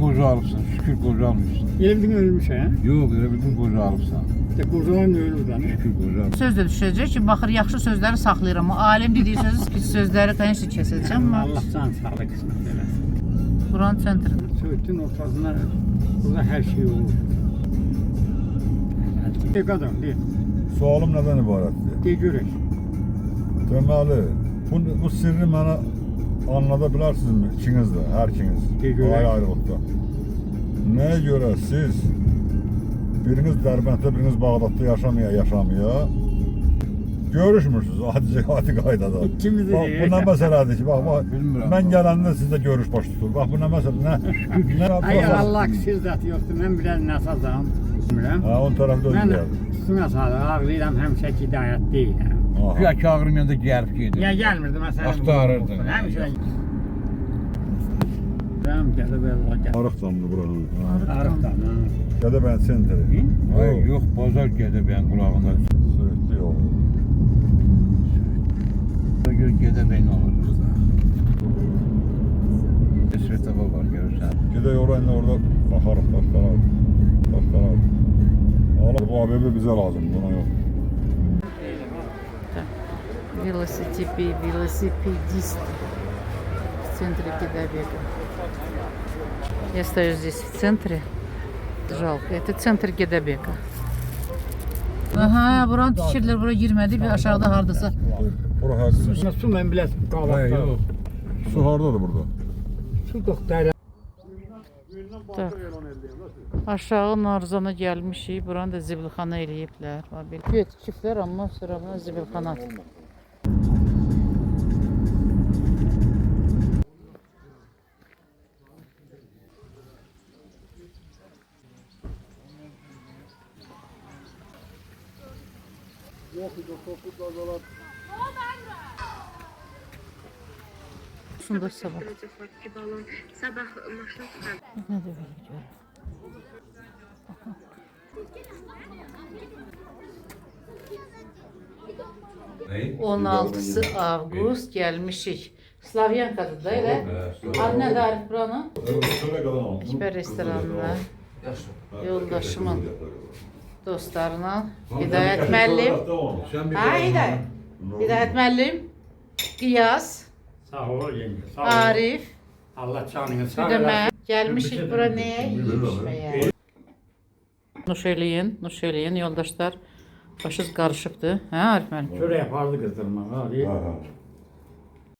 koca alıpsan, şükür koca almışsın. Elə bildin ölmüş ha? Yok, elə bildin koca alıpsan. İşte qocalar da ölür da. Şükür koca alıpsan. Söz də düşəcək ki, baxır yaxşı sözləri saxlayıram. O alim dediyi sözləri конечно kəsəcəm. Allah can sağlık qismət eləsin. Buranın sentridir. Söğütün ortasında burada her şey olur. Ne kadar değil. Sualım nədən ibarətdir? De görək. Deməli, bu sirri mənə anlada bilərsinizmi? İkiniz də, hər ikiniz. Görək. Ayrı-ayrılıqda. Nəyə görə siz biriniz Dərbənddə, biriniz Bağdadda yaşamaya görüşmürsünüz adi qaydada. İkimiz də Bax, bu nə məsələdir ki, bax, Bilmirəm. mən gələndə sizdə görüş baş tutur. Bax, bu nə məsələ, nə? Əgər Allah kişi zat yoxdur, mən bilən nasazam. Bilmirəm. Hə, on tərəfdə Mən özgərdir. üstünə sağlıq, ağlayıram, həmişə hidayət deyiləm. Güya kağırım yanında gəlib gedir. Ya gəlmirdi məsələn. Axtarırdın. Həmişə. Ram gəlib gəl. Arıqdandı buranın. Arıqdan. Gədəbənd sentri. Ay, yox, bazar Gədəbəyin qulağında. Söğütlü yol. Gör Gədəbəyin olur. Esretava var, görürsən. Gedək orayla orada baxarıq, baxarıq. Bu ABB bizə lazım, buna yox. Велосипедист в центре Гедебека. Я стою здесь в центре. Жалко. Это центр Гедебека. Aha, buranı tikirlər, bura girmədi, bir aşağıda hardasa. Bura həqiqətən. Su mən biləs Ay, qalaqda. yox. Su hardadır burada? Su doktorlar. Tak. Aşağı Narzana gəlmişik. Buranı da zibilxana eləyiblər. Güya tikiblər, amma sonra buna zibilxana. Şunda sabah. Sabah maşın çıxar. Nə də belə görürəm. 16 avqust gəlmişik. Slavyankadır da elə. Adı nədir Arif buranın? Süper restoranında. Yoldaşımın dostlarına. Hidayət müəllim. Ha, Hidayət. Hidayət müəllim. Qiyas. Sağ ol yenge. Sağ ol. Arif. Allah canını sağ Bir də ol. mən. Gəlmişik bura nəyə? Yiyişməyə. Nuş eləyin yoldaşlar. Başınız qarışıbdır. Hə Arif müəllim? Şöyle yapardı kızdırma. Hadi. Hə, hə.